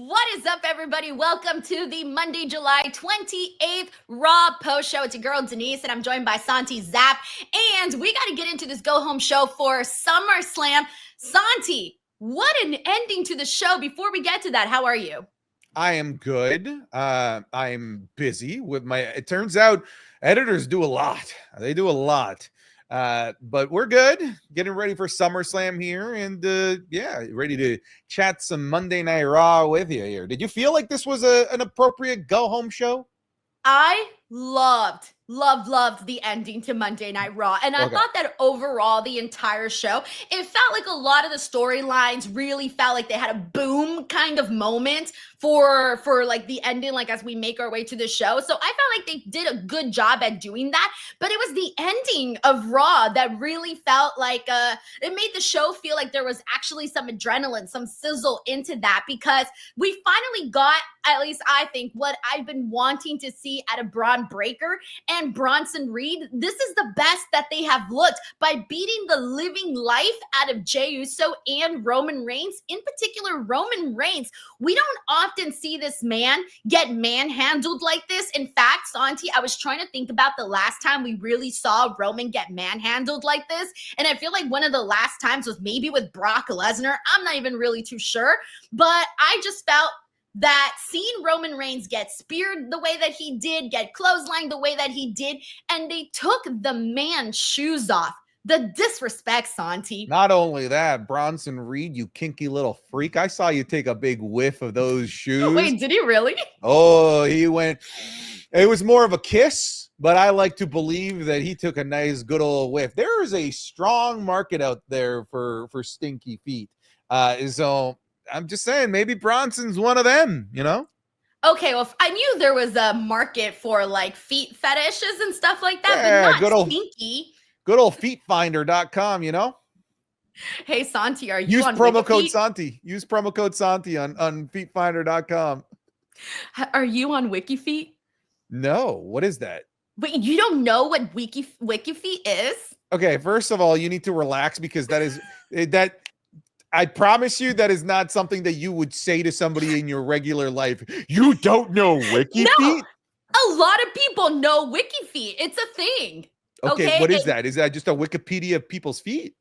What is up, everybody? Welcome to the Monday, July 28th Raw post show. It's your girl, Denise, and I'm joined by Santi Zap. And we got to get into this go-home show for SummerSlam. Santi, what an ending to the show. Before we get to that, how are you? I am good. I'm busy with my, it turns out editors do a lot. They do a lot. But we're good. Getting ready for SummerSlam here. And yeah, ready to chat some Monday Night Raw with you here. Did you feel like this was an appropriate go-home show? I loved the ending to Monday Night Raw. And I thought that overall, the entire show, it felt like a lot of the storylines really felt like they had a boom kind of moment for like the ending, like as we make our way to the show. So I felt like they did a good job at doing that. But it was the ending of Raw that really felt like it made the show feel like there was actually some adrenaline, some sizzle into that, because we finally got, at least I think, what I've been wanting to see out of Bron Breakker and Bronson Reed. This is the best that they have looked by beating the living life out of Jey Uso and Roman Reigns. In particular, Roman Reigns. We don't often see this man get manhandled like this. In fact, Santi, I was trying to think about the last time we really saw Roman get manhandled like this, and I feel like one of the last times was maybe with Brock Lesnar. I'm not even really too sure, but I just felt that seeing Roman Reigns get speared the way that he did, get clotheslined the way that he did, and they took the man's shoes off. The disrespect, Santi. Not only that, Bronson Reed, you kinky little freak. I saw you take a big whiff of those shoes. Wait, did he really? Oh, he went. It was more of a kiss, but I like to believe that he took a nice, good old whiff. There is a strong market out there for stinky feet. So I'm just saying, maybe Bronson's one of them, you know? Okay, well, I knew there was a market for like feet fetishes and stuff like that, Yeah, but not stinky. Good old feetfinder.com, you know? Hey, Santi, are you Use on promo Wiki code Feet? Santi. Use promo code Santi on feetfinder.com. Are you on Wiki Feet? No, what is that? Wait, you don't know what Wiki Feet is? Okay, first of all, you need to relax, because that is that. I promise you that is not something that you would say to somebody in your regular life. You don't know Wiki Feet? A lot of people know Wiki Feet. It's a thing. Okay, what is that? Is that just a Wikipedia of people's feet?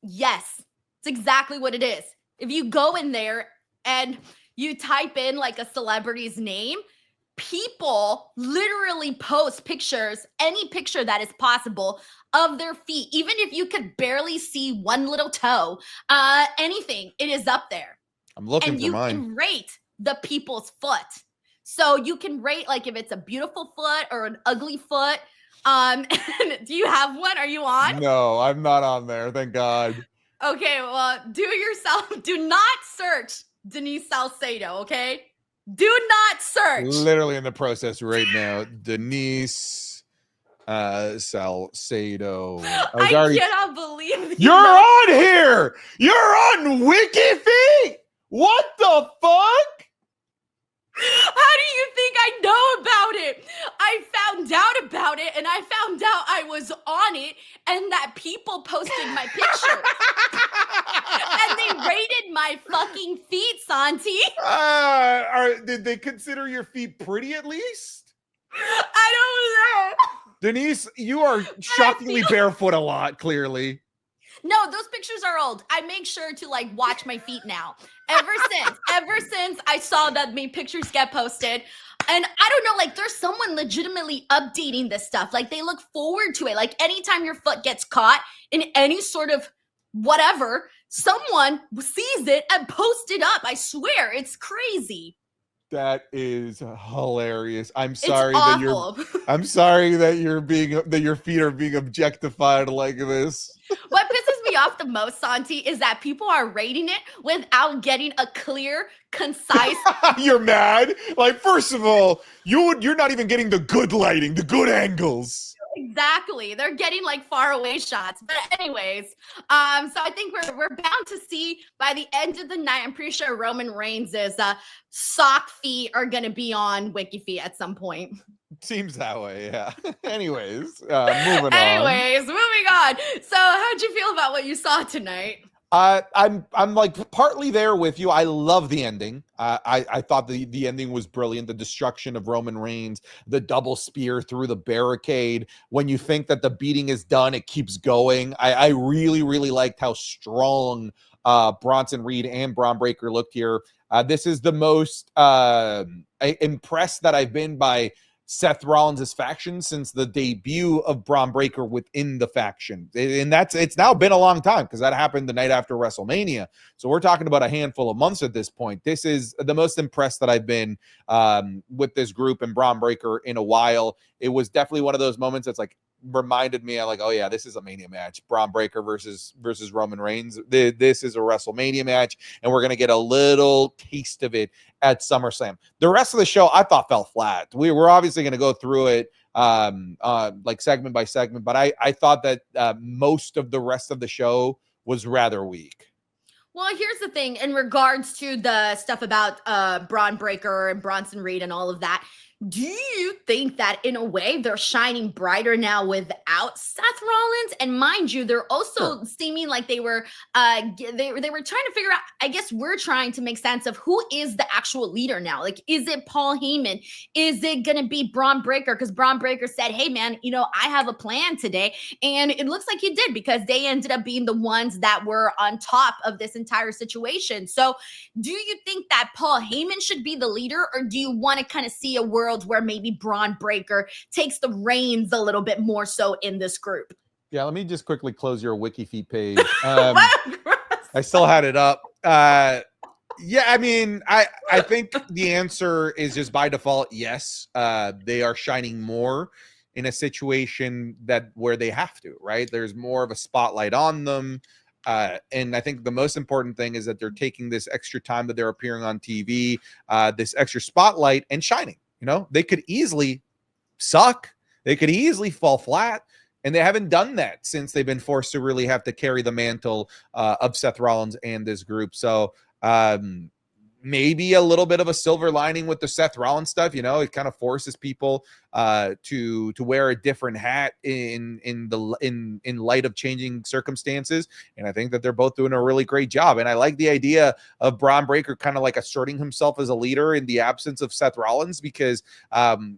Yes, it's exactly what it is. If you go in there and you type in like a celebrity's name, people literally post pictures, any picture that is possible, of their feet. Even if you could barely see one little toe, anything, it is up there. I'm looking for mine. And you can rate the people's foot. So you can rate like if it's a beautiful foot or an ugly foot. Do you have one? Are you on? No, I'm not on there. Thank God. Okay, well, do yourself. Do not search Denise Salcedo, okay? Do not search. Literally in the process right now. Denise Salcedo. I cannot believe you're on here. You're on Wiki Feet. What the fuck? How do you think I know about it? I found out about it, and I found out I was on it, and that people posted my picture. And they rated my fucking feet, Santi. Did they consider your feet pretty at least? I don't know. Denise, you are shockingly barefoot a lot, clearly. No, those pictures are old. I make sure to like watch my feet now. Ever since I saw that my pictures get posted. And I don't know, like there's someone legitimately updating this stuff. Like they look forward to it. Like anytime your foot gets caught in any sort of whatever, someone sees it and posts it up. I swear, it's crazy. That is hilarious. I'm sorry that your feet are being objectified like this. What pisses me off the most, Santi, is that people are rating it without getting a clear, concise. You're mad? Like, first of all, you're not even getting the good lighting, the good angles. Exactly. They're getting like far away shots. But anyways, so I think we're bound to see by the end of the night. I'm pretty sure Roman Reigns' sock feet are gonna be on Wiki Feet at some point. Seems that way, yeah. Anyways, moving on. So how'd you feel about what you saw tonight? I'm like partly there with you. I love the ending. I thought the ending was brilliant. The destruction of Roman Reigns, the double spear through the barricade. When you think that the beating is done, it keeps going. I really, really liked how strong Bronson Reed and Braun Breaker looked here. This is the most impressed that I've been by Seth Rollins' faction since the debut of Braun Breaker within the faction. And it's now been a long time because that happened the night after WrestleMania. So we're talking about a handful of months at this point. This is the most impressed that I've been with this group and Braun Breaker in a while. It was definitely one of those moments that's like reminded me, I'm like, oh yeah, this is a Mania match. Braun Breaker versus Roman Reigns. This is a WrestleMania match, and we're gonna get a little taste of it at SummerSlam. The rest of the show I thought fell flat. We're obviously gonna go through it like segment by segment, but I thought that most of the rest of the show was rather weak. Well, here's the thing in regards to the stuff about Braun Breaker and Bronson Reed and all of that. Do you think that in a way they're shining brighter now without Seth Rollins? And mind you, they're also seeming like they were trying to figure out, I guess we're trying to make sense of who is the actual leader now. Like, is it Paul Heyman? Is it going to be Braun Breaker? Because Braun Breaker said, hey man, I have a plan today. And it looks like he did because they ended up being the ones that were on top of this entire situation. So do you think that Paul Heyman should be the leader, or do you want to kind of see a world where maybe Braun Breaker takes the reins a little bit more so in this group? Yeah, let me just quickly close your Wiki Feet page. I still had it up. Yeah, I mean, I think the answer is just by default, yes. They are shining more in a situation where they have to, right? There's more of a spotlight on them. And I think the most important thing is that they're taking this extra time that they're appearing on TV, this extra spotlight, and shining. They could easily suck. They could easily fall flat. And they haven't done that since they've been forced to really have to carry the mantle of Seth Rollins and this group. So maybe a little bit of a silver lining with the Seth Rollins stuff. It kind of forces people to wear a different hat in light of changing circumstances. And I think that they're both doing a really great job. And I like the idea of Braun Breaker kind of like asserting himself as a leader in the absence of Seth Rollins, because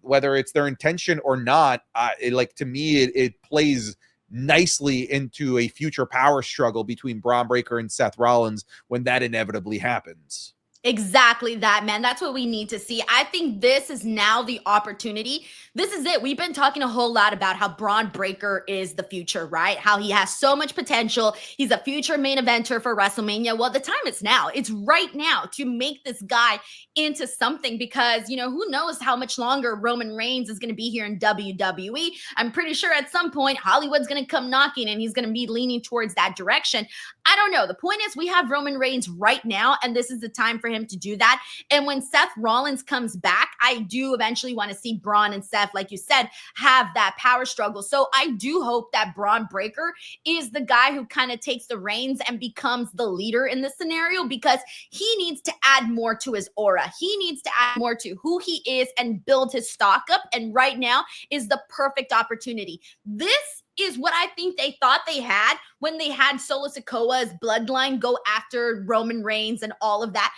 whether it's their intention or not, to me, it plays nicely into a future power struggle between Braun Breaker and Seth Rollins when that inevitably happens. Exactly that, man. That's what we need to see. I think this is now the opportunity. This is it. We've been talking a whole lot about how Braun Breaker is the future, right? How he has so much potential. He's a future main eventer for WrestleMania. Well, the time is now. It's right now to make this guy into something, because, who knows how much longer Roman Reigns is going to be here in WWE. I'm pretty sure at some point Hollywood's going to come knocking and he's going to be leaning towards that direction. I don't know. The point is we have Roman Reigns right now, and this is the time for him to do that. And when Seth Rollins comes back, I do eventually want to see Braun and Seth, like you said, have that power struggle. So I do hope that Braun Breaker is the guy who kind of takes the reins and becomes the leader in this scenario, because he needs to add more to his aura. He needs to add more to who he is and build his stock up. And right now is the perfect opportunity. This is what I think they thought they had when they had Solo Sikoa's bloodline go after Roman Reigns and all of that.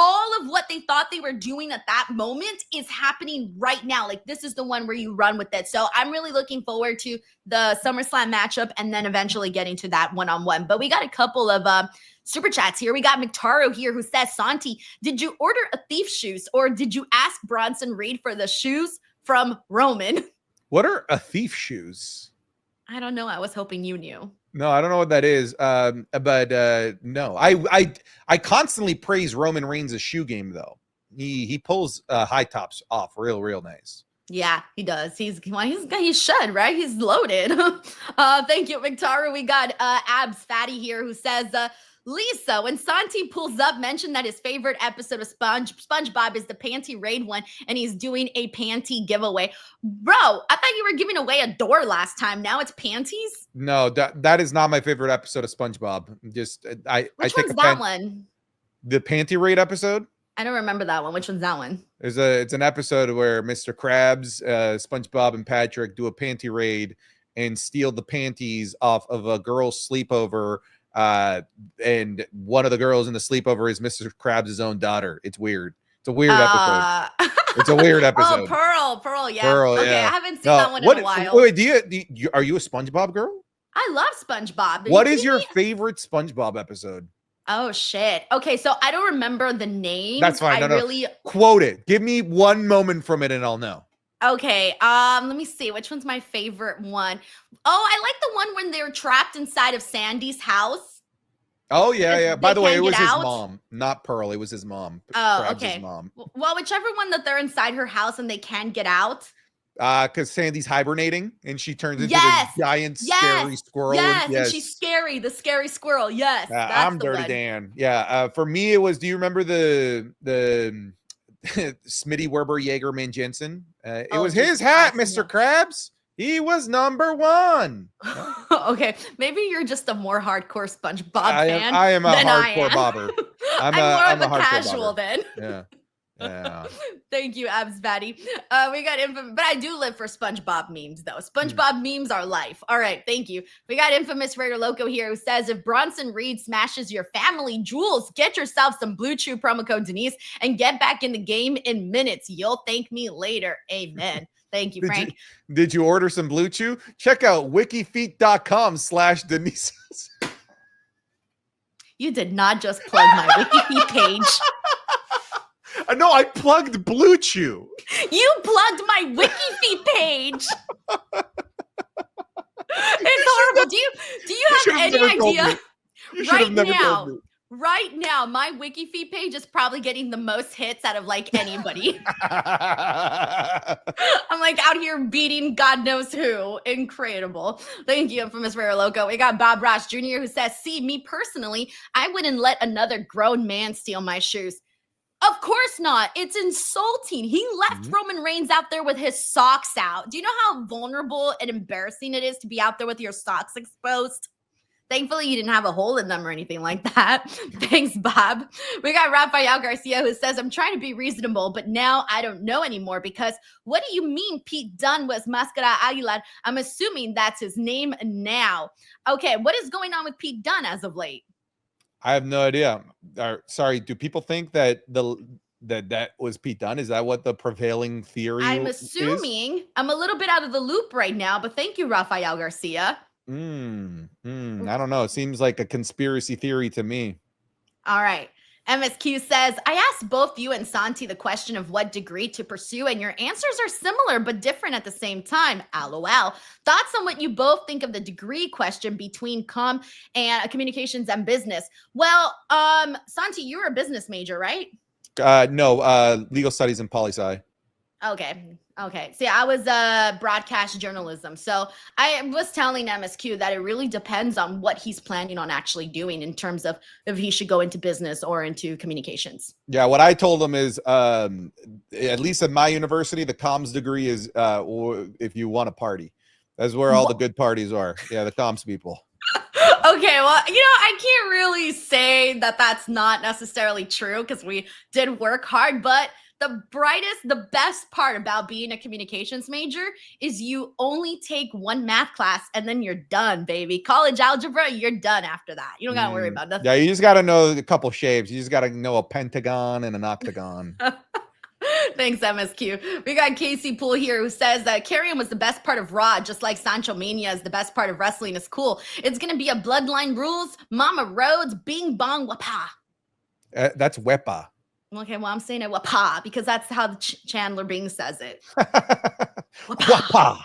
All of what they thought they were doing at that moment is happening right now. Like, this is the one where you run with it. So I'm really looking forward to the SummerSlam matchup and then eventually getting to that one-on-one. But we got a couple of super chats here. We got McTaro here who says, Santi, did you order a thief shoes, or did you ask Bronson Reed for the shoes from Roman? What are a thief shoes? I don't know. I was hoping you knew. No, I don't know what that is. But no, I constantly praise Roman Reigns' shoe game though. He pulls high tops off real nice. Yeah, he does. He should, right? He's loaded. Thank you, Victoria. We got Abs Fatty here who says, Lisa, when Santi pulls up, mention that his favorite episode of SpongeBob is the panty raid one, and he's doing a panty giveaway. Bro, I thought you were giving away a door last time. Now it's panties? No, that is not my favorite episode of SpongeBob. Which one's that one? The panty raid episode? I don't remember that one. Which one's that one? It's an episode where Mr. Krabs, SpongeBob, and Patrick do a panty raid and steal the panties off of a girl's sleepover. And one of the girls in the sleepover is Mr. Krabs' own daughter. It's weird. It's a weird episode. It's a weird episode. Oh, Pearl, yeah. Pearl, okay, yeah. I haven't seen that one in a while. Wait, are you a SpongeBob girl? I love SpongeBob. What is your favorite SpongeBob episode? Oh shit. Okay, so I don't remember the name. That's fine. No. Quote it. Give me one moment from it and I'll know. Okay. Let me see. Which one's my favorite one? Oh, I like the one when they were trapped inside of Sandy's house. Oh, yeah. By the way, it was his mom, not Pearl. It was his mom. Oh, Krabs' okay. Mom. Well, whichever one that they're inside her house and they can't get out. Because Sandy's hibernating and she turns into this giant scary squirrel. Yes, and she's scary, the scary squirrel. Yes, I'm Dirty Dan. Yeah, for me it was. Do you remember the Smitty Werber Jaegerman Jensen? It was his hat, Mr. Krabs. He was number one. Okay, maybe you're just a more hardcore SpongeBob fan. I am a hardcore bobber. I'm more of a casual then. Yeah. Yeah. Thank you, Abs Batty. We got infamous, but I do live for SpongeBob memes, though. SpongeBob memes are life. All right, thank you. We got infamous Raider Loco here who says, if Bronson Reed smashes your family jewels, get yourself some Blue Chew promo code Denise and get back in the game in minutes. You'll thank me later. Amen. Thank you, Frank. Did you order some Blue Chew? Check out wikifeet.com/Denise. You did not just plug my Wiki Feet page. No, I plugged Blue Chew. You plugged my Wiki Feet page. It's horrible. Do you have any idea? Right now, my Wiki Feet page is probably getting the most hits out of like anybody. I'm like out here beating God knows who. Incredible. Thank you, infamous Rare Loco. We got Bob Ross Jr. who says, see, me personally, I wouldn't let another grown man steal my shoes. Of course not. It's insulting. He left Roman Reigns out there with his socks out. Do you know how vulnerable and embarrassing it is to be out there with your socks exposed? Thankfully, you didn't have a hole in them or anything like that. Thanks, Bob. We got Rafael Garcia who says, I'm trying to be reasonable, but now I don't know anymore because what do you mean Pete Dunne was Mascara Aguilar? I'm assuming that's his name now. Okay, what is going on with Pete Dunne as of late? I have no idea. Sorry, do people think that that was Pete Dunne? Is that what the prevailing theory is? I'm assuming. I'm a little bit out of the loop right now, but thank you, Rafael Garcia. I don't know. It seems like a conspiracy theory to me. All right. MSQ says, I asked both you and Santi the question of what degree to pursue, and your answers are similar but different at the same time. LOL. Thoughts on what you both think of the degree question between communications and business? Well, Santi, you're a business major, right? No, legal studies and poli-sci. Okay. See, I was broadcast journalism. So I was telling MSQ that it really depends on what he's planning on actually doing in terms of if he should go into business or into communications. Yeah, what I told him is, at least at my university, the comms degree is if you want to party. That's where all the good parties are. Yeah, the comms people. Okay, well, I can't really say that that's not necessarily true because we did work hard, but the best part about being a communications major is you only take one math class and then you're done, baby. College algebra, you're done after that. You don't got to worry about nothing. Yeah, you just got to know a couple shapes. You just got to know a pentagon and an octagon. Thanks, MSQ. We got Casey Poole here who says that Carrion was the best part of Raw, just like Sancho Mania is the best part of wrestling. Is cool. It's going to be a Bloodline Rules, Mama Rhodes, Bing Bong Wapa. That's Wepa. Okay, well, I'm saying it Wapa because that's how Chandler Bing says it. Wapa.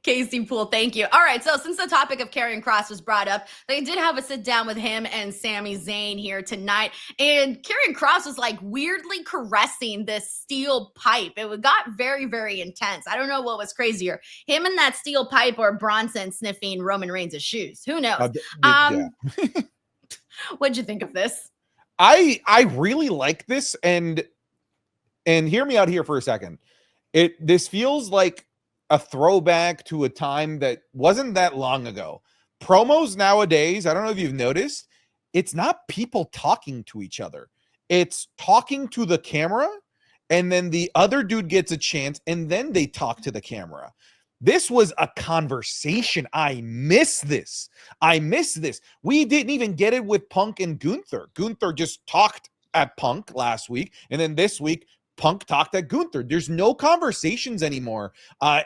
Casey Poole, thank you. All right, so since the topic of Karrion Kross was brought up, they did have a sit down with him and Sami Zayn here tonight, and Karrion Kross was like weirdly caressing this steel pipe. It got very, very intense. I don't know what was crazier, him and that steel pipe or Bronson sniffing Roman Reigns' shoes. Who knows? Yeah. What'd you think of this? I really like this, and hear me out here for a second. This feels like a throwback to a time that wasn't that long ago. Promos nowadays, I don't know if you've noticed, it's not people talking to each other. It's talking to the camera, and then the other dude gets a chance, and then they talk to the camera. This was a conversation. I miss this. We didn't even get it with Punk and Gunther. Gunther just talked at Punk last week, and then this week, Punk talked at Gunther. There's no conversations anymore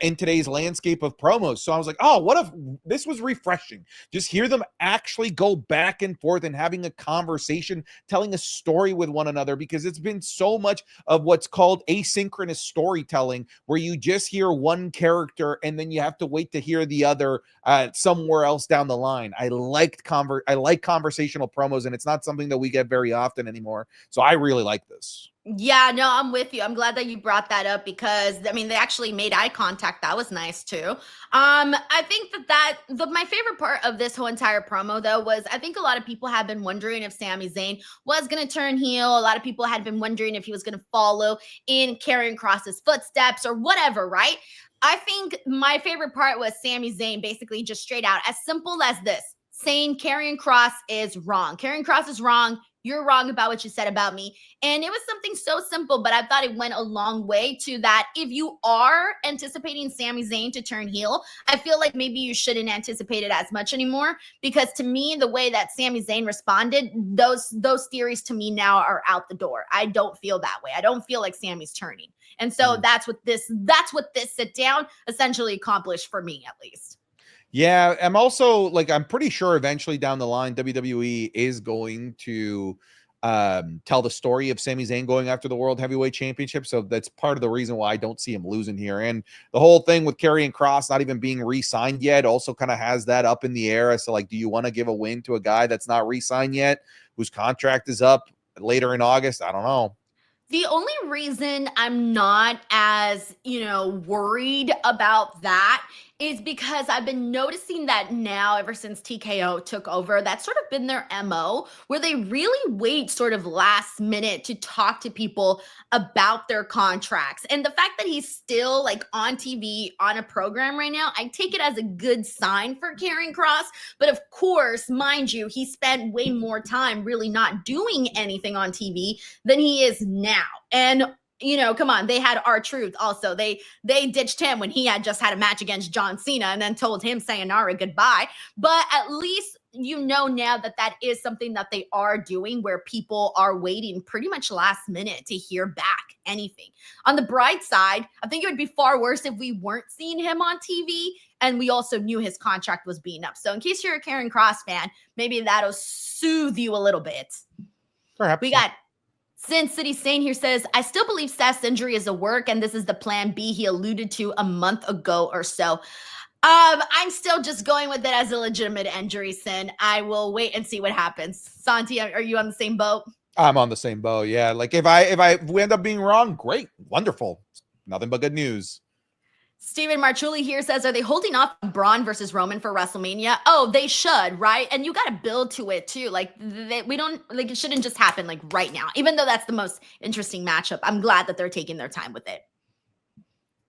in today's landscape of promos. So I was like, oh, what if this was refreshing? Just hear them actually go back and forth and having a conversation, telling a story with one another, because it's been so much of what's called asynchronous storytelling, where you just hear one character and then you have to wait to hear the other somewhere else down the line. I like conversational promos, and it's not something that we get very often anymore. So I really like this. Yeah, no, I'm with you. I'm glad that you brought that up, because I mean, they actually made eye contact. That was nice too. I think my favorite part of this whole entire promo, though, was I think a lot of people have been wondering if Sami Zayn was going to turn heel. A lot of people had been wondering if he was going to follow in Karrion Kross's footsteps or whatever, right? I think my favorite part was Sami Zayn basically just straight out, as simple as this, saying Karrion Kross is wrong. Karrion Kross is wrong. You're wrong about what you said about me. And it was something so simple, but I thought it went a long way to that. If you are anticipating Sami Zayn to turn heel, I feel like maybe you shouldn't anticipate it as much anymore, because to me, the way that Sami Zayn responded, those theories to me now are out the door. I don't feel that way. I don't feel like Sami's turning. And so that's what this sit down essentially accomplished for me, at least. Yeah, I'm pretty sure eventually down the line, WWE is going to tell the story of Sami Zayn going after the World Heavyweight Championship. So that's part of the reason why I don't see him losing here. And the whole thing with Karrion Kross not even being re-signed yet also kind of has that up in the air. So, like, do you want to give a win to a guy that's not re-signed yet, whose contract is up later in August? I don't know. The only reason I'm not as, worried about that is because I've been noticing that now, ever since TKO took over, that's sort of been their MO, where they really wait sort of last minute to talk to people about their contracts. And the fact that he's still like on TV, on a program right now, I take it as a good sign for Karrion Kross. But of course, mind you, he spent way more time really not doing anything on TV than he is now. And come on, they had R-Truth also. They ditched him when he had just had a match against John Cena and then told him sayonara goodbye. But at least now that is something that they are doing, where people are waiting pretty much last minute to hear back anything. On the bright side, I think it would be far worse if we weren't seeing him on TV and we also knew his contract was being up. So in case you're a Karrion Kross fan, maybe that'll soothe you a little bit. Perhaps. We got Sin City Saint here says, I still believe Seth's injury is a work, and this is the plan B he alluded to a month ago or so. I'm still just going with it as a legitimate injury, Sin. I will wait and see what happens. Santi, are you on the same boat? I'm on the same boat. Yeah. Like if we end up being wrong, great. Wonderful. Nothing but good news. Steven Marchulli here says, are they holding off Bron versus Roman for WrestleMania? Oh, they should, right? And you got to build to it too. Like it shouldn't just happen like right now, even though that's the most interesting matchup. I'm glad that they're taking their time with it.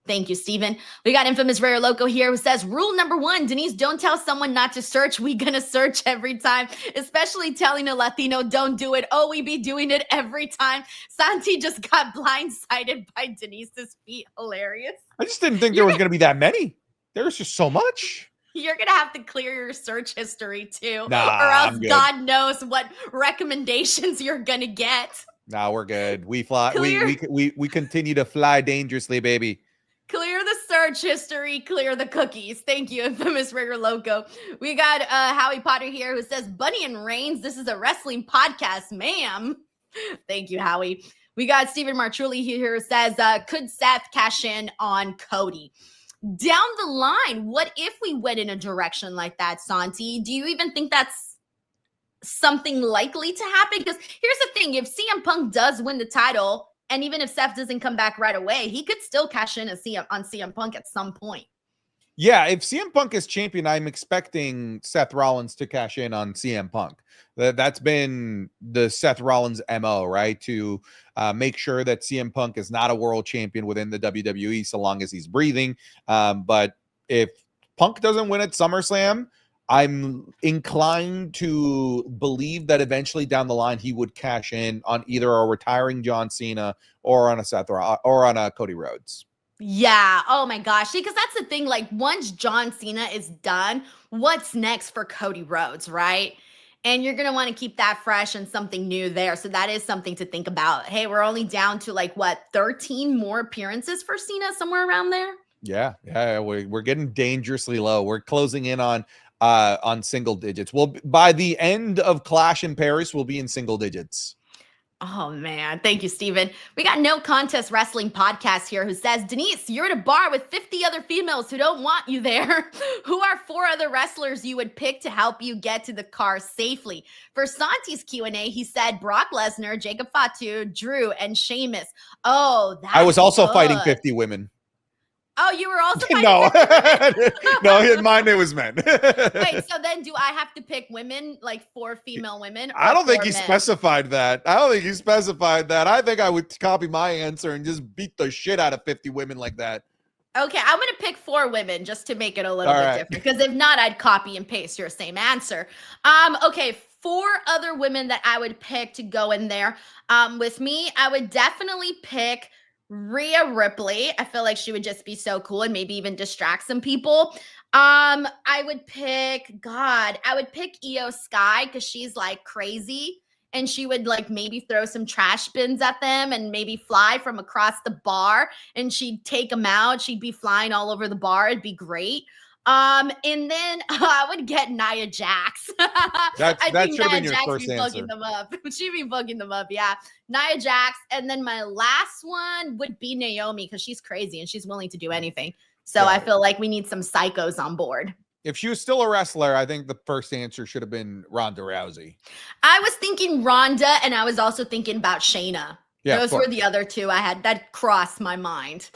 Thank you, Steven. We got Infamous Rare Loco here who says, rule number 1, Denise, don't tell someone not to search. We gonna search every time, especially telling a Latino, don't do it. Oh, we be doing it every time. Santi just got blindsided by Denise's feet. Hilarious. I just didn't think there was going to be that many. There's just so much. You're going to have to clear your search history too, or else God knows what recommendations you're going to get. Nah, we're good. We fly. We continue to fly dangerously, baby. Clear the search history, clear the cookies. Thank you, Infamous Rigger Loco. We got Howie Potter here who says, Bunny and Reigns, this is a wrestling podcast, ma'am. Thank you, Howie. We got Steven Marchulli here who says, could Seth cash in on Cody? Down the line, what if we went in a direction like that, Santi? Do you even think that's something likely to happen? Because here's the thing, if CM Punk does win the title, and even if Seth doesn't come back right away, he could still cash in on CM Punk at some point. Yeah, if CM Punk is champion, I'm expecting Seth Rollins to cash in on CM Punk. That's been the Seth Rollins MO, right? To make sure that CM Punk is not a world champion within the WWE so long as he's breathing. But if Punk doesn't win at SummerSlam, I'm inclined to believe that eventually down the line he would cash in on either a retiring John Cena or on a Cody Rhodes. Yeah. Oh my gosh. Because that's the thing. Like, once John Cena is done, what's next for Cody Rhodes, right? And you're going to want to keep that fresh and something new there. So that is something to think about. Hey, we're only down to like, what, 13 more appearances for Cena, somewhere around there? Yeah. We're getting dangerously low. We're closing in on single digits. Well, by the end of Clash in Paris, we'll be in single digits. Oh, man. Thank you, Steven. We got No Contest Wrestling Podcast here who says, Denise, you're at a bar with 50 other females who don't want you there. Who are 4 other wrestlers you would pick to help you get to the car safely? For Santi's Q&A, he said Brock Lesnar, Jacob Fatu, Drew, and Sheamus. Oh, that's I was also good. fighting 50 women. Oh, you were also fighting No. 50 women? No, mine it was men. Wait, so then do I have to pick women, like 4 female women? I don't think he men? specified that. I think I would copy my answer and just beat the shit out of 50 women like that. Okay, I'm going to pick 4 women just to make it a little bit different. Because if not, I'd copy and paste your same answer. Okay, 4 other women that I would pick to go in there. With me, I would definitely pick Rhea Ripley. I feel like she would just be so cool and maybe even distract some people. I would pick Iyo Sky because she's like crazy and she would like maybe throw some trash bins at them and maybe fly from across the bar and she'd take them out. She'd be flying all over the bar. It'd be great. And then I would get Nia Jax. That should have been your Jax first be answer. bugging them up. She'd be bugging them up, yeah. Nia Jax. And then my last one would be Naomi because she's crazy and she's willing to do anything. So I feel like we need some psychos on board. If she was still a wrestler, I think the first answer should have been Ronda Rousey. I was thinking Ronda and I was also thinking about Shayna. Yeah, those were the other 2 I had that crossed my mind.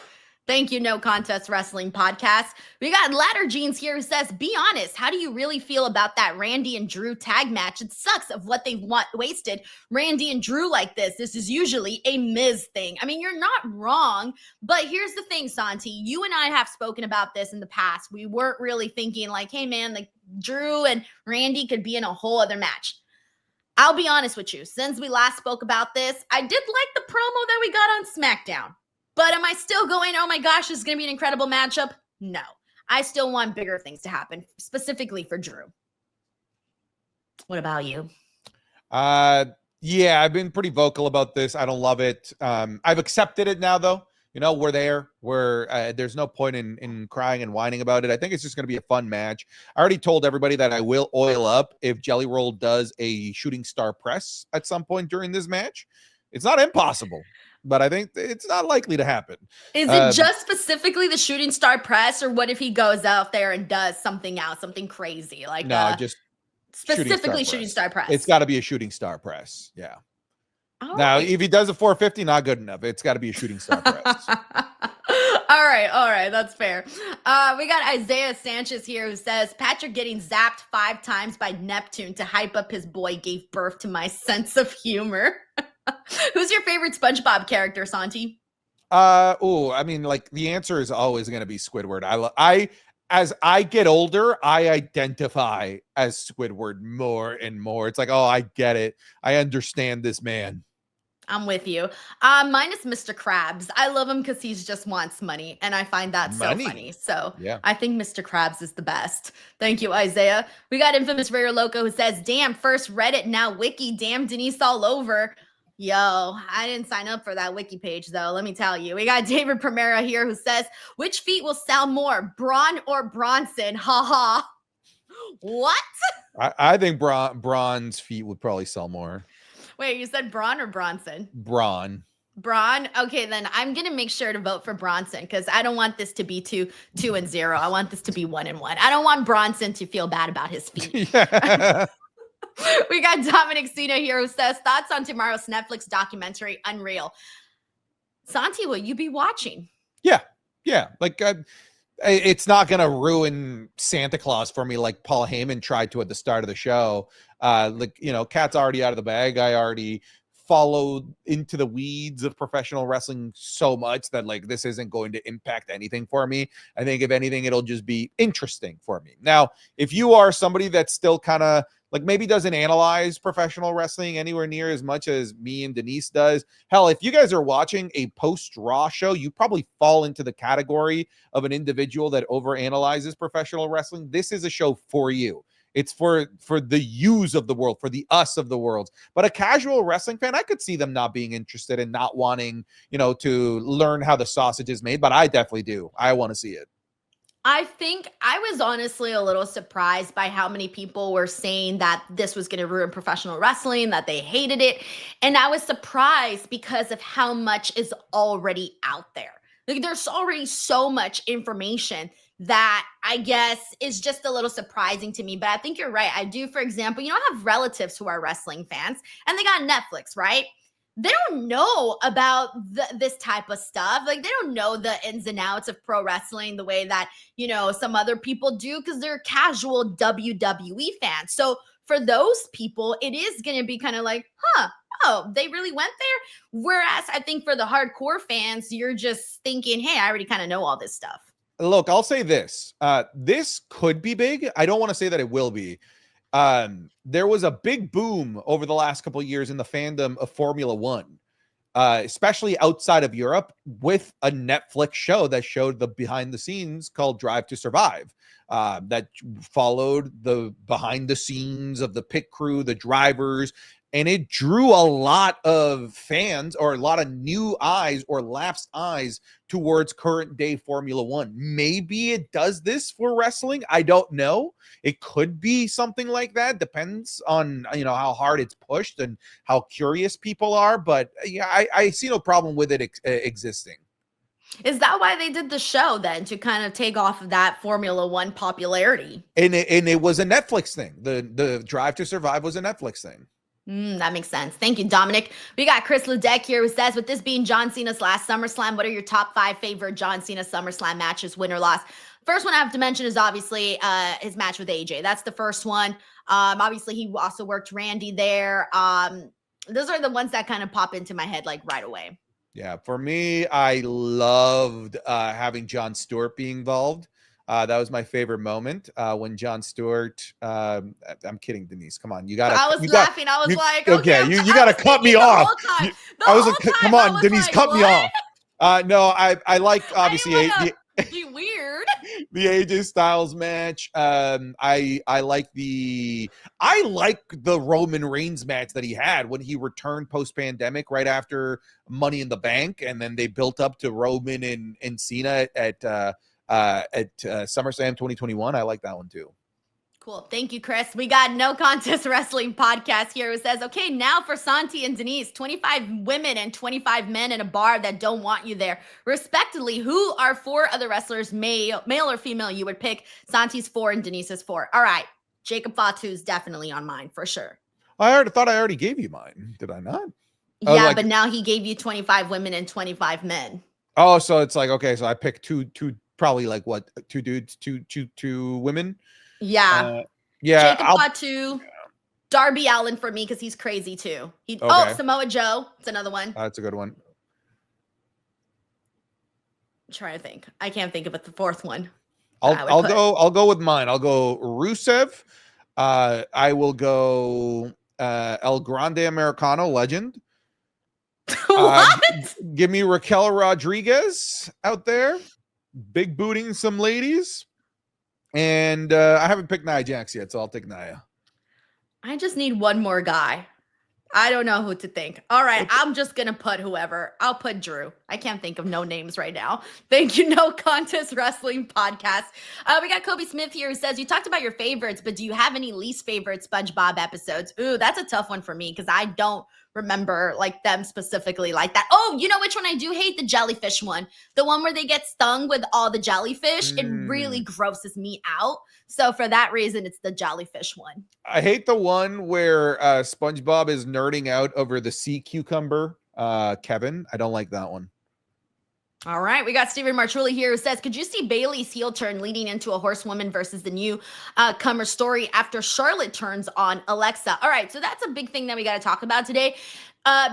Thank you, No Contest Wrestling Podcast. We got Ladder Jeans here who says, be honest, how do you really feel about that Randy and Drew tag match? It sucks of what they've wasted Randy and Drew like this. This is usually a Miz thing. I mean, you're not wrong, but here's the thing, Santi. You and I have spoken about this in the past. We weren't really thinking like, hey, man, like Drew and Randy could be in a whole other match. I'll be honest with you. Since we last spoke about this, I did like the promo that we got on SmackDown. But am I still going, oh my gosh, this is going to be an incredible matchup? No. I still want bigger things to happen, specifically for Drew. What about you? Yeah, I've been pretty vocal about this. I don't love it. I've accepted it now, though. You know, we're there. There's no point in crying and whining about it. I think it's just going to be a fun match. I already told everybody that I will oil up if Jelly Roll does a shooting star press at some point during this match. It's not impossible, but I think it's not likely to happen. Is it just specifically the shooting star press, or what if he goes out there and does something else, something crazy? Like just specifically shooting star press. It's got to be a shooting star press. Yeah. All now, right. if he does a 450, not good enough. It's got to be a shooting star press. All right, that's fair. We got Isaiah Sanchez here who says, Patrick getting zapped 5 times by Neptune to hype up his boy gave birth to my sense of humor. Who's your favorite SpongeBob character, Santi? I mean, like the answer is always going to be Squidward. As I get older, I identify as Squidward more and more. It's like, oh, I get it. I understand this man. I'm with you. Mine is Mr. Krabs. I love him because he just wants money, and I find that so funny. So yeah. I think Mr. Krabs is the best. Thank you, Isaiah. We got Infamous Rare Loco who says, damn, first Reddit, now Wiki, damn Denise all over. Yo, I didn't sign up for that Wiki page, though. Let me tell you. We got David Primera here who says, which feet will sell more, Bron or Bronson? Ha ha. What? I think Bron's feet would probably sell more. Wait, you said Bron or Bronson? Bron. Okay, then I'm going to make sure to vote for Bronson because I don't want this to be 2-0. I want this to be 1-1. I don't want Bronson to feel bad about his feet. Yeah. We got Dominic Cena here who says, thoughts on tomorrow's Netflix documentary, Unreal. Santi, will you be watching? Yeah. Like, it's not going to ruin Santa Claus for me like Paul Heyman tried to at the start of the show. Cat's already out of the bag. I already followed into the weeds of professional wrestling so much that like this isn't going to impact anything for me. I think if anything, it'll just be interesting for me. Now, if you are somebody that's still kind of like maybe doesn't analyze professional wrestling anywhere near as much as me and Denise does. Hell, if you guys are watching a post-Raw show, you probably fall into the category of an individual that overanalyzes professional wrestling. This is a show for you. It's for the yous of the world, for the us of the world. But a casual wrestling fan, I could see them not being interested and not wanting, to learn how the sausage is made. But I definitely do. I want to see it. I think I was honestly a little surprised by how many people were saying that this was going to ruin professional wrestling, that they hated it. And I was surprised because of how much is already out there. Like, there's already so much information that I guess is just a little surprising to me. But I think you're right. I do, for example, I have relatives who are wrestling fans and they got Netflix, right? They don't know about this type of stuff. Like, they don't know the ins and outs of pro wrestling the way that, some other people do because they're casual WWE fans. So for those people, it is going to be kind of like, oh, they really went there? Whereas I think for the hardcore fans, you're just thinking, hey, I already kind of know all this stuff. Look, I'll say this. This could be big. I don't want to say that it will be. There was a big boom over the last couple of years in the fandom of Formula One, especially outside of Europe, with a Netflix show that showed the behind the scenes called Drive to Survive, that followed the behind the scenes of the pit crew, the drivers, and it drew a lot of fans or a lot of new eyes or lapsed eyes towards current day Formula One. Maybe it does this for wrestling. I don't know. It could be something like that. Depends on, how hard it's pushed and how curious people are. But yeah, I see no problem with it existing. Is that why they did the show then, to kind of take off of that Formula One popularity? And it was a Netflix thing. The Drive to Survive was a Netflix thing. That makes sense. Thank you, Dominic. We got Chris Ledeck here who says, with this being John Cena's last SummerSlam, what are your top 5 favorite John Cena SummerSlam matches, win or loss? First one I have to mention is obviously his match with AJ. That's the first one. Obviously, he also worked Randy there. Those are the ones that kind of pop into my head like right away. Yeah, for me, I loved having Jon Stewart be involved. That was my favorite moment when Jon Stewart. I'm kidding, Denise. Come on, you got. I was laughing. I was like, okay, you got to cut me off. I was like, come on, Denise, cut me off. No, I like obviously be weird. The AJ Styles match. I like the Roman Reigns match that he had when he returned post pandemic right after Money in the Bank, and then they built up to Roman and Cena at SummerSlam 2021. I like that one too. Cool. Thank you, Chris. We got No Contest Wrestling Podcast here who says, okay, now for Santi and Denise, 25 women and 25 men in a bar that don't want you there. Respectively, who are 4 other wrestlers, male or female, you would pick? Santi's 4 and Denise's 4. All right. Jacob Fatu is definitely on mine for sure. I thought I already gave you mine. Did I not? Yeah, but now he gave you 25 women and 25 men. Oh, so it's like, okay, so I picked two probably like what, 2 dudes, two women. Yeah. Yeah. Jacob Fatu, Darby Allin for me because he's crazy too. Okay. Oh, Samoa Joe. It's another one. That's a good one. I'm trying to think. I can't think of the 4th one. I'll go with mine. I'll go Rusev. I will go El Grande Americano, legend. What? Give me Raquel Rodriguez out there, big booting some ladies. And I haven't picked Nia Jax yet, so I'll take Nia. I just need one more guy. I don't know who to think. All right, I'm just going to put whoever. I'll put Drew. I can't think of no names right now. Thank you, No Contest Wrestling Podcast. We got Kobe Smith here who says, you talked about your favorites, but do you have any least favorite SpongeBob episodes? Ooh, that's a tough one for me because I don't remember like them specifically like that. Oh, you know which one I do hate? The jellyfish one. The one where they get stung with all the jellyfish. It really grosses me out. So for that reason, it's the jellyfish one. I hate the one where SpongeBob is nerding out over the sea cucumber. Kevin, I don't like that one. All right, we got Steven Martrulli here who says, could you see Bayley's heel turn leading into a horsewoman versus the new comer story after Charlotte turns on Alexa? All right, so that's a big thing that we got to talk about today.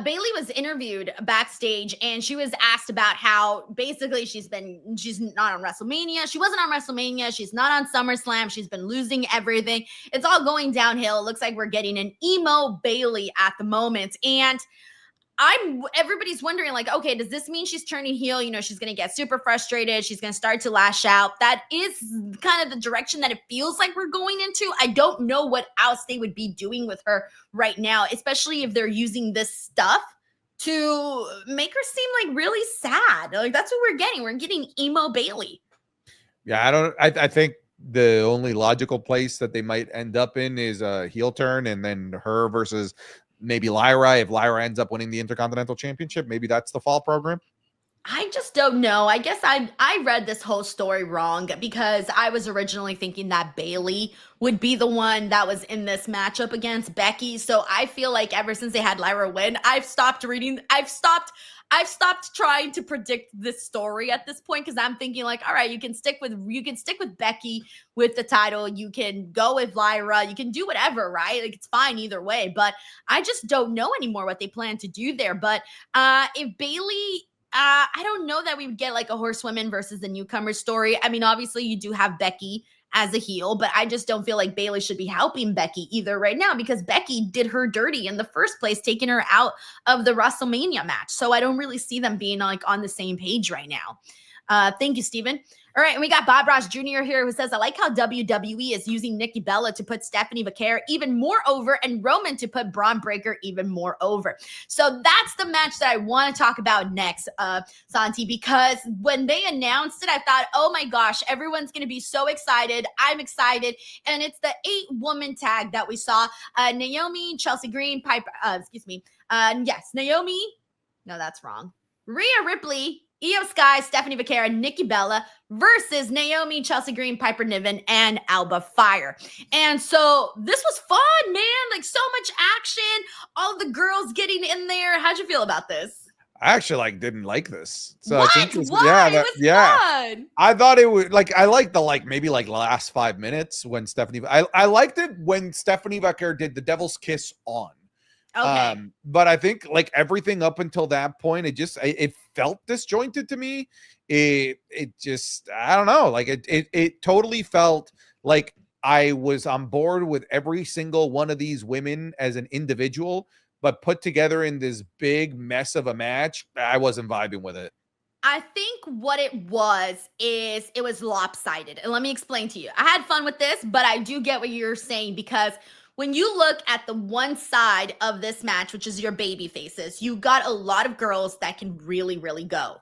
Bayley was interviewed backstage and she was asked about how basically she's not on WrestleMania. She wasn't on WrestleMania. She's not on SummerSlam. She's been losing everything. It's all going downhill. It looks like we're getting an emo Bayley at the moment. And everybody's wondering, like, okay, does this mean she's turning heel? You know, she's going to get super frustrated. She's going to start to lash out. That is kind of the direction that it feels like we're going into. I don't know what else they would be doing with her right now, especially if they're using this stuff to make her seem like really sad. Like, that's what we're getting. We're getting emo Bayley. Yeah, I think the only logical place that they might end up in is a heel turn, and then her versus maybe Lyra. If Lyra ends up winning the Intercontinental Championship, maybe that's the fall program. I just don't know. I guess I read this whole story wrong because I was originally thinking that Bayley would be the one that was in this matchup against Becky. So I feel like ever since they had Lyra win, I've stopped trying to predict this story at this point, because I'm thinking like, all right, you can stick with Becky with the title. You can go with Lyra. You can do whatever, right? Like, it's fine either way. But I just don't know anymore what they plan to do there. But if Bayley, I don't know that we would get like a horsewoman versus the newcomer story. I mean, obviously you do have Becky as a heel, but I just don't feel like Bayley should be helping Becky either right now, because Becky did her dirty in the first place, taking her out of the WrestleMania match. So I don't really see them being like on the same page right now. Thank you, Steven. All right, and we got Bob Ross Jr. here who says, I like how WWE is using Nikki Bella to put Stephanie Vaquer even more over and Roman to put Bron Breakker even more over. So that's the match that I want to talk about next, Santi, because when they announced it, I thought, oh my gosh, everyone's going to be so excited. I'm excited. And it's the 8-woman tag that we saw. Naomi, Chelsea Green, Naomi. No, that's wrong. Rhea Ripley, Iyo Sky, Stephanie Vaquer, and Nikki Bella versus Naomi, Chelsea Green, Piper Niven, and Alba Fire. And so this was fun, man. Like, so much action. All the girls getting in there. How'd you feel about this? I actually didn't like this. So what? It's interesting. Why? It was fun. I thought it would I liked the maybe last 5 minutes when I liked it when Stephanie Vaquer did the Devil's Kiss on. Okay. But I think everything up until that point, it felt disjointed to me. It just, I don't know. It totally felt like I was on board with every single one of these women as an individual, but put together in this big mess of a match, I wasn't vibing with it. I think what it was lopsided. And let me explain to you. I had fun with this, but I do get what you're saying, because when you look at the one side of this match, which is your baby faces, you got a lot of girls that can really, really go.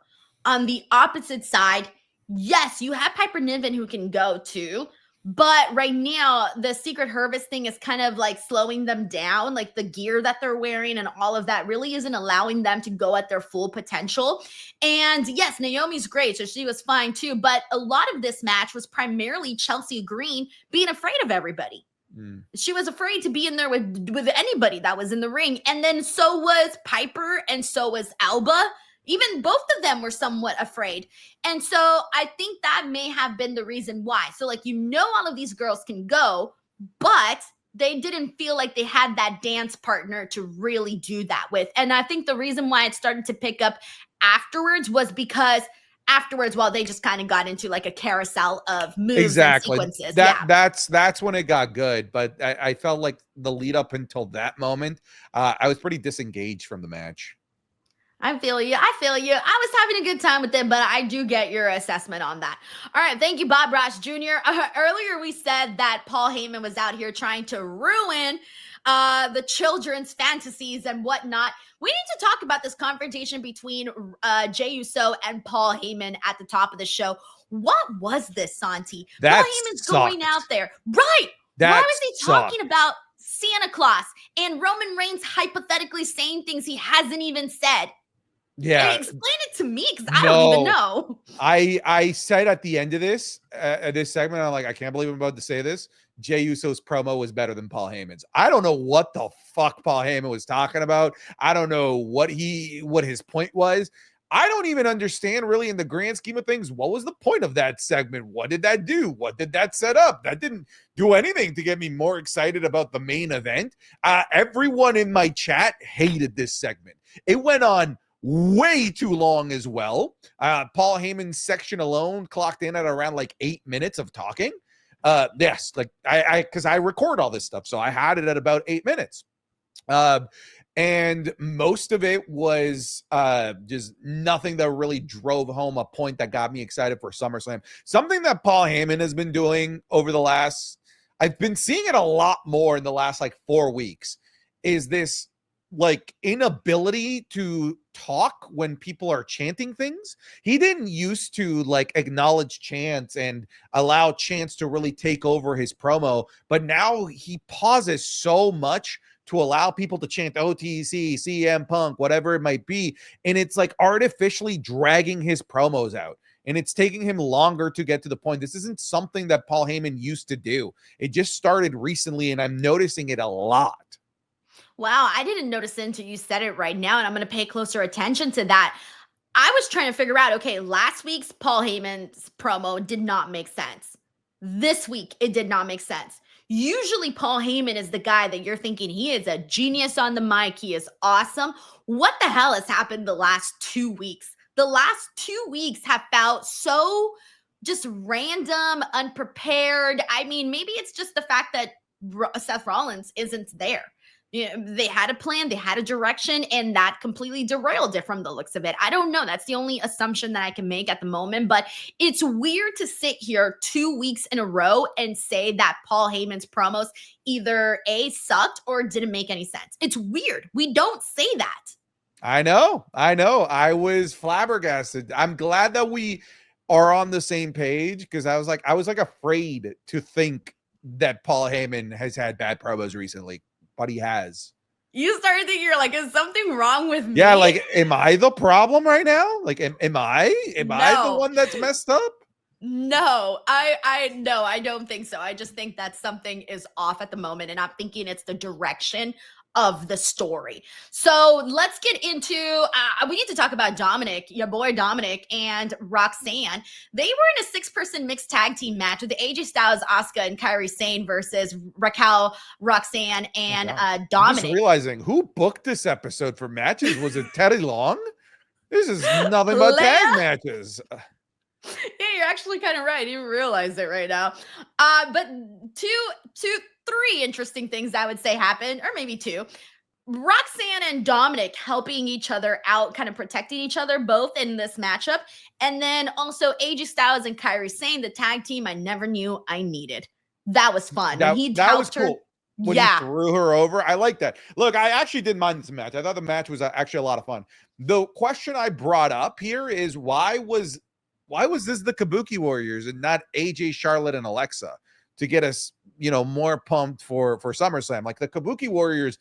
On the opposite side, yes, you have Piper Niven who can go too. But right now, the Secret Harvest thing is kind of slowing them down. Like, the gear that they're wearing and all of that really isn't allowing them to go at their full potential. And yes, Naomi's great, so she was fine too. But a lot of this match was primarily Chelsea Green being afraid of everybody. She was afraid to be in there with anybody that was in the ring. And then so was Piper, and so was Alba. Even both of them were somewhat afraid. And so I think that may have been the reason why. So all of these girls can go, but they didn't feel like they had that dance partner to really do that with. And I think the reason why it started to pick up afterwards was because afterwards, they just kind of got into a carousel of moves and sequences. That's when it got good. But I felt like the lead up until that moment, I was pretty disengaged from the match. I feel you. I was having a good time with it, but I do get your assessment on that. All right. Thank you, Bob Ross Jr. Earlier, we said that Paul Heyman was out here trying to ruin the children's fantasies and whatnot. We need to talk about this confrontation between Jey Uso and Paul Heyman at the top of the show. What was this, Santi? Paul Heyman's going out there. Right. Why was he talking about Santa Claus and Roman Reigns hypothetically saying things he hasn't even said? Yeah. Explain it to me, because I don't even know. I said at the end of this segment, I'm like, I can't believe I'm about to say this. Jey Uso's promo was better than Paul Heyman's. I don't know what the fuck Paul Heyman was talking about. I don't know what his point was. I don't even understand really in the grand scheme of things, what was the point of that segment? What did that do? What did that set up? That didn't do anything to get me more excited about the main event. Everyone in my chat hated this segment. It went on way too long as well. Paul Heyman's section alone clocked in at around like 8 minutes of talking. Yes, like because I record all this stuff, so I had it at about 8 minutes. And most of it was just nothing that really drove home a point that got me excited for SummerSlam. Something that Paul Heyman has been doing over the last, I've been seeing it a lot more in the last like 4 weeks, is this like inability to talk when people are chanting things. He didn't used to like acknowledge chants and allow chants to really take over his promo, but now he pauses so much to allow people to chant OTC, CM Punk, whatever it might be. And it's like artificially dragging his promos out. And it's taking him longer to get to the point. This isn't something that Paul Heyman used to do. It just started recently, and I'm noticing it a lot. Wow, I didn't notice it until you said it right now, and I'm going to pay closer attention to that. I was trying to figure out, okay, last week's Paul Heyman's promo did not make sense. This week, it did not make sense. Usually, Paul Heyman is the guy that you're thinking he is a genius on the mic. He is awesome. What the hell has happened the last 2 weeks? The last 2 weeks have felt so just random, unprepared. I mean, maybe it's just the fact that Seth Rollins isn't there. You know, they had a plan, they had a direction, and that completely derailed it from the looks of it. I don't know. That's the only assumption that I can make at the moment, but it's weird to sit here 2 weeks in a row and say that Paul Heyman's promos either A, sucked or didn't make any sense. It's weird. We don't say that. I know. I was flabbergasted. I'm glad that we are on the same page, because I was like afraid to think that Paul Heyman has had bad promos recently. But he has. You started thinking, you're like, is something wrong with me? Yeah, like, am I the problem right now? Like, am I the one that's messed up? No, I don't think so. I just think that something is off at the moment, and I'm thinking it's the direction of the story. So let's get into, we need to talk about Dominic, your boy Dominic and Roxanne. They were in a 6-person mixed tag team match with AJ Styles, Asuka, and Kairi Sane versus Raquel, Roxanne, and Dominic. I'm just realizing, who booked this episode for matches? Was it Teddy Long? This is nothing but tag matches. Yeah, you're actually kind of right. You realize it right now. But three interesting things I would say happened, or maybe two. Roxanne and Dominic helping each other out, kind of protecting each other both in this matchup. And then also AJ Styles and Kairi Sane, the tag team I never knew I needed. That was fun. That was cool. When he threw her over. I like that. Look, I actually didn't mind this match. I thought the match was actually a lot of fun. The question I brought up here is, why was this the Kabuki Warriors and not AJ, Charlotte, and Alexa to get us, more pumped for SummerSlam? Like, the Kabuki Warriors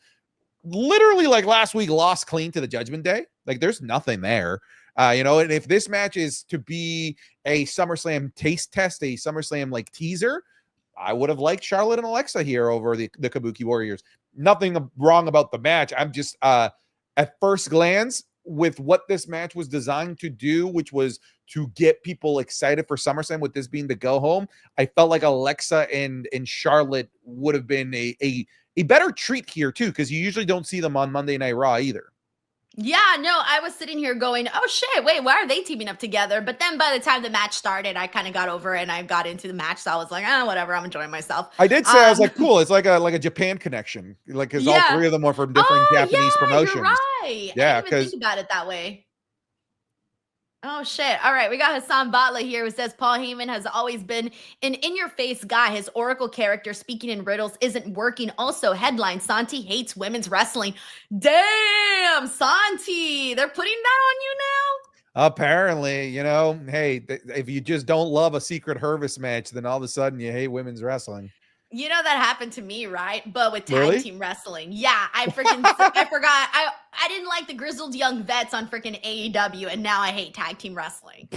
literally, like, last week lost clean to the Judgment Day. Like, there's nothing there. And if this match is to be a SummerSlam taste test, a SummerSlam like teaser, I would have liked Charlotte and Alexa here over the Kabuki Warriors. Nothing wrong about the match. I'm just at first glance, with what this match was designed to do, which was to get people excited for SummerSlam, with this being the go home, I felt like Alexa and Charlotte would have been a better treat here too, because you usually don't see them on Monday Night Raw either. Yeah, no, I was sitting here going, oh shit, wait, why are they teaming up together? But then by the time the match started, I kind of got over it and I got into the match. So I was like, whatever, I'm enjoying myself. I did say, I was like, cool. It's like a Japan connection. Like, because all three of them were from different Japanese promotions. You're right. Yeah, I didn't even think about it that way. Oh, shit. All right. We got Hassan Batla here who says Paul Heyman has always been an in-your-face guy. His Oracle character speaking in riddles isn't working. Also, headline, Santi hates women's wrestling. Damn, Santi. They're putting that on you now? Apparently, hey, if you just don't love a Secret Harvest match, then all of a sudden you hate women's wrestling. You know that happened to me, right? But with tag team wrestling. Yeah, I forgot. I didn't like the grizzled young vets on freaking AEW, and now I hate tag team wrestling.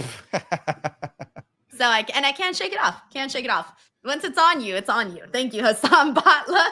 So I can't shake it off. Once it's on you, it's on you. Thank you, Hassan Batla.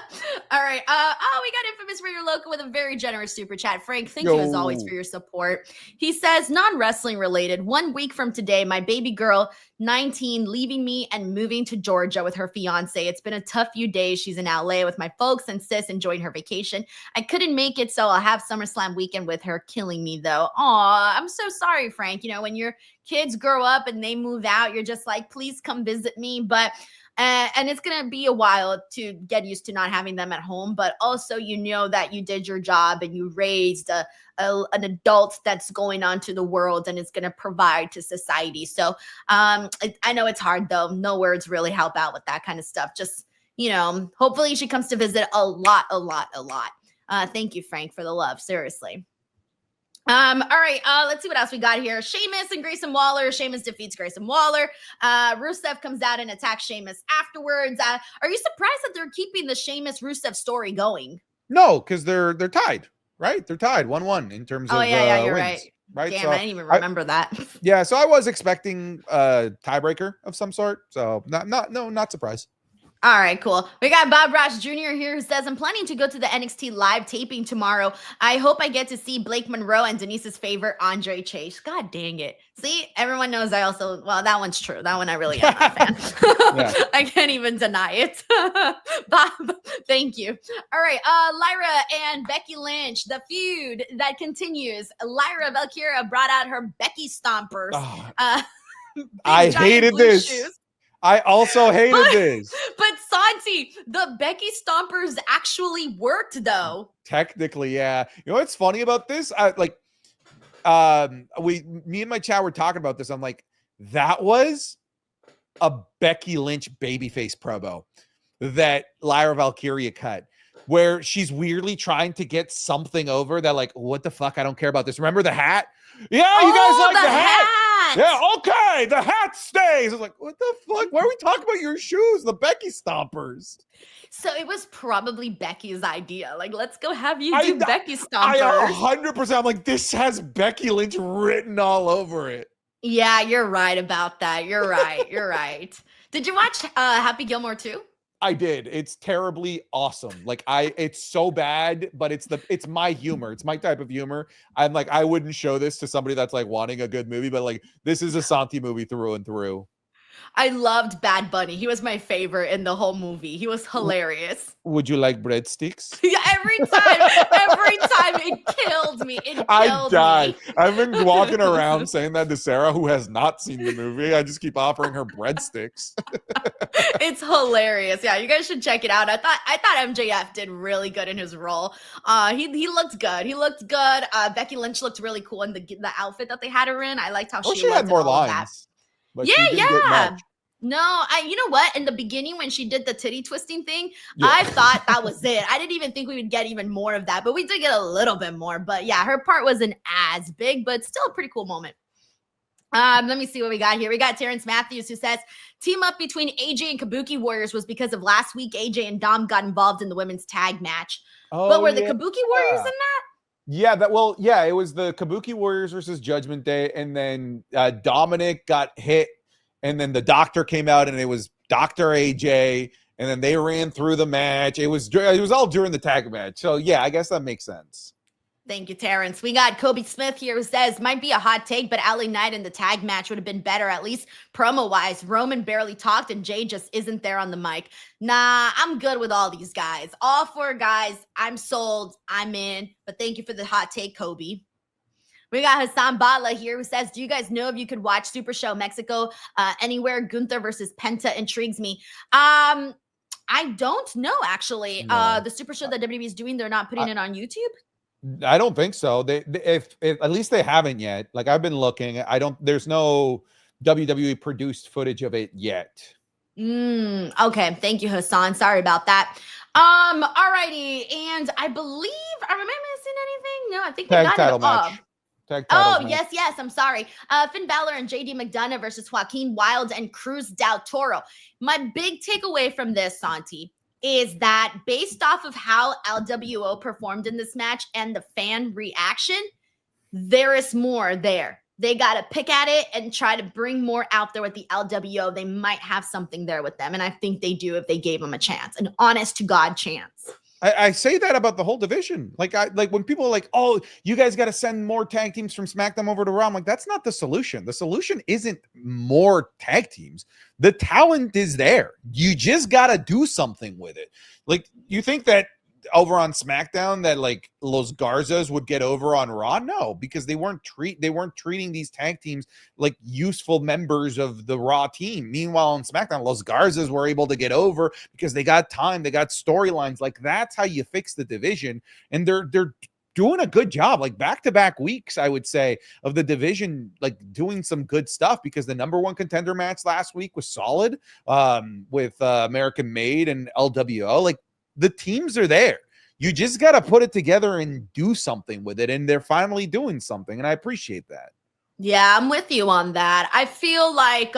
All right. We got Infamous for your local with a very generous super chat. Frank, thank you as always for your support. He says, non-wrestling related. 1 week from today, my baby girl, 19, leaving me and moving to Georgia with her fiance. It's been a tough few days. She's in LA with my folks and sis enjoying her vacation. I couldn't make it, so I'll have SummerSlam weekend with her. Killing me though. Aw, I'm so sorry, Frank. You know, when your kids grow up and they move out, you're just like, please come visit me. But and it's going to be a while to get used to not having them at home. But also, you know that you did your job and you raised an adult that's going on to the world and is going to provide to society. So I know it's hard, though. No words really help out with that kind of stuff. Just, you know, hopefully she comes to visit a lot. Thank you, Frank, for the love. Seriously. All right, let's see what else we got here. Sheamus and Grayson Waller. Sheamus defeats Grayson Waller. Rusev comes out and attacks Sheamus afterwards. Are you surprised that they're keeping the Sheamus Rusev story going? No, because they're tied, right? They're tied 1-1 in terms of you're wins, right? Damn, so I didn't even remember that. Yeah, so I was expecting a tiebreaker of some sort. So not surprised. All right, cool. We got Bob Ross Jr. here who says, I'm planning to go to the NXT live taping tomorrow. I hope I get to see Blake Monroe and Denise's favorite, Andre Chase. God dang it. See, everyone knows I also, well, that one's true. That one I really am a fan. I can't even deny it. Bob, thank you. All right, Lyra and Becky Lynch, the feud that continues. Lyra Valkyria brought out her Becky Stompers. I hated this. Shoes. I also hated this. But Santi, the Becky Stompers actually worked though. Technically, yeah. You know what's funny about this? Me and my chat were talking about this. I'm like, that was a Becky Lynch babyface promo that Lyra Valkyria cut, where she's weirdly trying to get something over that, like, what the fuck? I don't care about this. Remember the hat? Yeah, you guys like the hat? Yeah, okay, the hat stays. I was like, what the fuck? Why are we talking about your shoes? The Becky Stompers. So it was probably Becky's idea. Like, let's go have you do Becky Stompers. 100%. I'm like, this has Becky Lynch written all over it. Yeah, you're right about that. You're right. Did you watch Happy Gilmore 2? I did. It's terribly awesome. Like it's so bad, but it's my humor. It's my type of humor. I'm like, I wouldn't show this to somebody that's like wanting a good movie, but like this is a Santi movie through and through. I loved Bad Bunny. He was my favorite in the whole movie. He was hilarious. Would you like breadsticks? Yeah, every time it killed me. I died. I've been walking around saying that to Sarah, who has not seen the movie. I just keep offering her breadsticks. It's hilarious. Yeah, you guys should check it out. I thought MJF did really good in his role. He looked good. Becky Lynch looked really cool in the outfit that they had her in. I liked how she had more lines. But yeah. No, you know what? In the beginning, when she did the titty twisting thing, I thought that was it. I didn't even think we would get even more of that, but we did get a little bit more. But yeah, her part wasn't as big, but still a pretty cool moment. Let me see what we got here. We got Terrence Matthews who says, team up between AJ and Kabuki Warriors was because of last week AJ and Dom got involved in the women's tag match. But were the Kabuki Warriors in that? Yeah, it was the Kabuki Warriors versus Judgment Day, and then Dominic got hit, and then the doctor came out, and it was Dr. AJ, and then they ran through the match. It was all during the tag match. So yeah, I guess that makes sense. Thank you, Terrence. We got Kobe Smith here who says, might be a hot take, but LA Knight in the tag match would have been better, at least promo-wise. Roman barely talked, and Jay just isn't there on the mic. Nah, I'm good with all these guys. All 4 guys, I'm sold. I'm in. But thank you for the hot take, Kobe. We got Hassan Batla here who says, do you guys know if you could watch Super Show Mexico anywhere? Gunther versus Penta intrigues me. I don't know, actually. No. The Super Show that WWE is doing, they're not putting it on YouTube? I don't think so. They if at least they haven't yet. Like I've been looking. There's no WWE produced footage of it yet. Okay. Thank you, Hassan. Sorry about that. Alrighty. And I believe, am I missing anything? No, I think we got title match. Yes. I'm sorry. Finn Balor and JD McDonough versus Joaquin Wilde and Cruz Del Toro. My big takeaway from this, Santi, is that based off of how LWO performed in this match and the fan reaction, there is more there. they got to pick at it and try to bring more out there with the LWO. They might have something there with them. And I think they do if they gave them a chance, an honest to God chance. I say that about the whole division. Like when people are like, oh, you guys got to send more tag teams from SmackDown over to Raw. I'm like, that's not the solution. The solution isn't more tag teams. The talent is there. You just got to do something with it. Like, you think that over on SmackDown that like Los Garzas would get over on Raw? No, because they weren't treating these tag teams like useful members of the Raw team. Meanwhile, on SmackDown, Los Garzas were able to get over because they got time, they got storylines. Like, that's how you fix the division, and they're doing a good job. Like, back-to-back weeks, I would say, of the division, like doing some good stuff, because the number one contender match last week was solid with American Made and LWO. Like, the teams are there. You just got to put it together and do something with it. And they're finally doing something. And I appreciate that. Yeah, I'm with you on that. I feel like,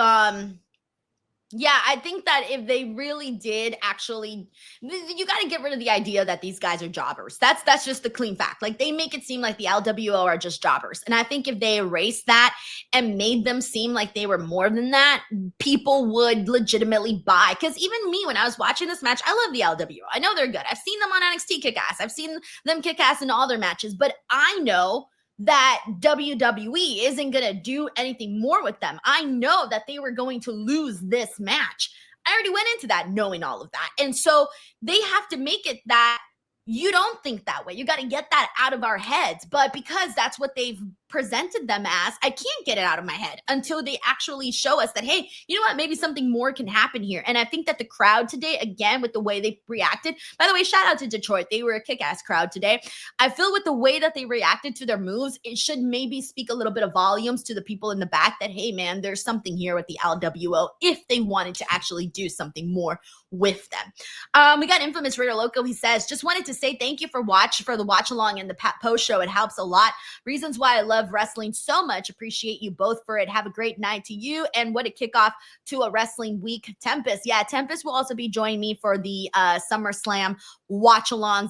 yeah, I think that if they really did actually, you got to get rid of the idea that these guys are jobbers. That's just the clean fact. Like, they make it seem like the LWO are just jobbers. And I think if they erased that and made them seem like they were more than that, people would legitimately buy. Because even me, when I was watching this match, I love the LWO. I know they're good. I've seen them on NXT kick ass. I've seen them kick ass in all their matches. But I know that WWE isn't going to do anything more with them. I know that they were going to lose this match. I already went into that knowing all of that. And so they have to make it that you don't think that way. You got to get that out of our heads. But because that's what they've presented them as, I can't get it out of my head until they actually show us that, hey, you know what, maybe something more can happen here. And I think that the crowd today, again, with the way they reacted, by the way, shout out to Detroit. They were a kick-ass crowd today. I feel with the way that they reacted to their moves, it should maybe speak a little bit of volumes to the people in the back that, hey, man, there's something here with the LWO if they wanted to actually do something more with them. We got Infamous Raider Loco. He says, just wanted to say thank you for the watch along and the post show. It helps a lot. Reasons why I love wrestling so much. Appreciate you both for it. Have a great night to you. And what a kickoff to a wrestling week. Tempest. Yeah, Tempest will also be joining me for the SummerSlam watch alongs.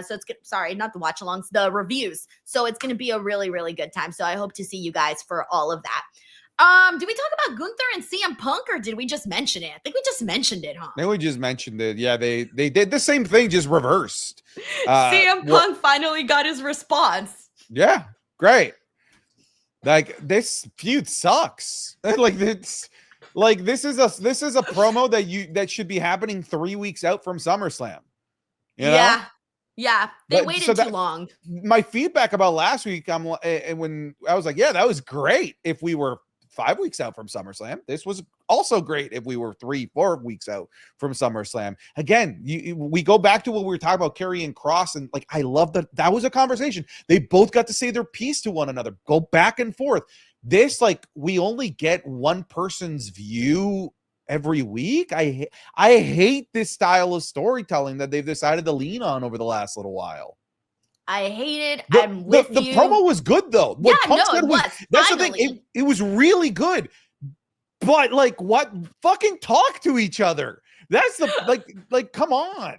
So it's good. Sorry, not the watch alongs, the reviews. So it's going to be a really, really good time. So I hope to see you guys for all of that. Did we talk about Gunther and CM Punk, or did we just mention it? I think we just mentioned it, huh? Maybe we just mentioned it. Yeah, they did the same thing, just reversed. CM Punk finally got his response. Yeah, great. Like, this feud sucks. Like, this is a promo that should be happening 3 weeks out from SummerSlam. You know? Yeah, they waited too long. My feedback about last week, when I was like, yeah, that was great if we were 5 weeks out from SummerSlam. This was also great if we were 3-4 weeks out from SummerSlam. Again, we go back to what we were talking about, Karrion Kross, and like, I love that was a conversation. They both got to say their piece to one another, go back and forth. This, like, we only get one person's view every week. I hate this style of storytelling that they've decided to lean on over the last little while. I hate it. I'm with you. The promo was good, though. What Punk said was that's the thing. It was really good. But, like, what? Fucking talk to each other. That's the, like, come on.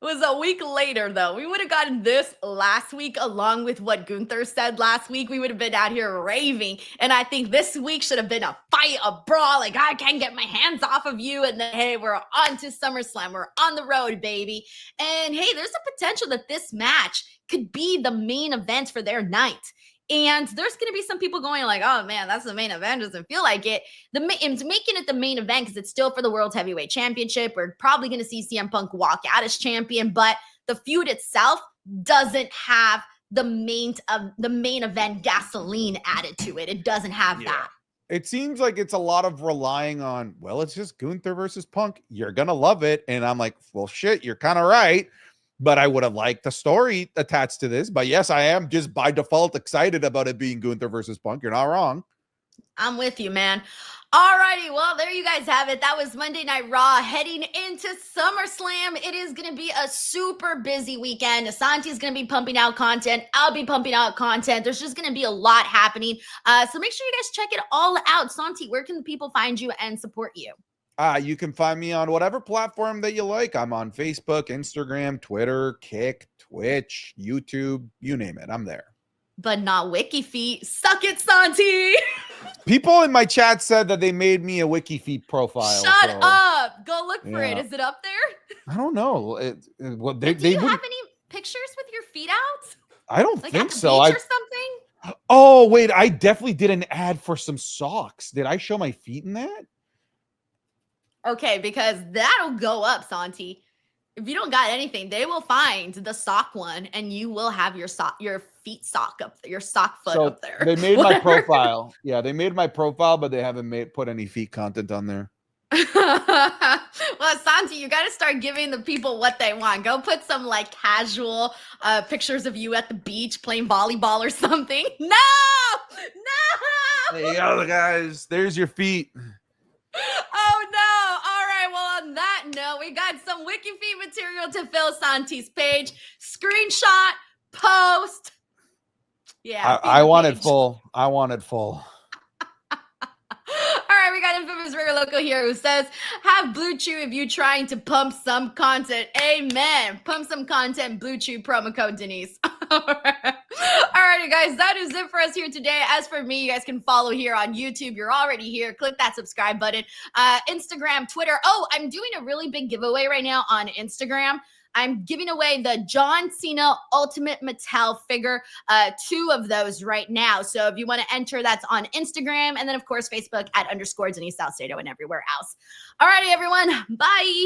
It was a week later, though. We would have gotten this last week along with what Gunther said last week. We would have been out here raving. And I think this week should have been a fight, a brawl. Like, I can't get my hands off of you. And then, hey, we're on to SummerSlam. We're on the road, baby. And, hey, there's a potential that this match could be the main event for their night. And there's going to be some people going like, oh, man, that's the main event. Doesn't feel like it. It's making it the main event because it's still for the World Heavyweight Championship. We're probably going to see CM Punk walk out as champion, but the feud itself doesn't have the main event gasoline added to it. It doesn't have that. It seems like it's a lot of relying on, well, it's just Gunther versus Punk. You're going to love it. And I'm like, well, shit, you're kind of right. But I would have liked the story attached to this. But yes, I am just by default excited about it being Gunther versus Punk. You're not wrong. I'm with you, man. All righty. Well, there you guys have it. That was Monday Night Raw heading into SummerSlam. It is going to be a super busy weekend. SANTI is going to be pumping out content. I'll be pumping out content. There's just going to be a lot happening. So make sure you guys check it all out. SANTI, where can people find you and support you? You can find me on whatever platform that you like. I'm on Facebook, Instagram, Twitter, Kick, Twitch, YouTube, you name it. I'm there. but not Wiki Feet. Suck it, Santi. People in my chat said that they made me a Wiki Feet profile. Shut up. Go look for it. Yeah. Is it up there? I don't know. Do you have any pictures with your feet out? I don't Like think at the so. beach or something? Oh, wait. I definitely did an ad for some socks. Did I show my feet in that? Okay, because that'll go up, Santi. If you don't got anything, they will find the sock one, and you will have your feet sock up, your sock foot up there. They made my profile. Yeah, they made my profile, but they haven't put any feet content on there. Well, Santi, you got to start giving the people what they want. Go put some like casual pictures of you at the beach playing volleyball or something. No. There you go, guys. There's your feet. Oh no. All right. Well, on that note, we got some Wiki Feet material to fill Santi's page. Screenshot, post. Yeah. I want it full. I want it full. All right, we got Infamous Rigger Loco here who says, have Blue Chew if you trying to pump some content. Amen. Pump some content, Blue Chew, promo code Denise. All right, you guys, that is it for us here today. As for me, you guys can follow here on YouTube. You're already here. Click that subscribe button. Instagram, Twitter. Oh, I'm doing a really big giveaway right now on Instagram. I'm giving away the John Cena Ultimate Mattel figure, 2 of those right now. So if you want to enter, that's on Instagram. And then, of course, Facebook @ Denise Salcedo and everywhere else. All righty, everyone. Bye.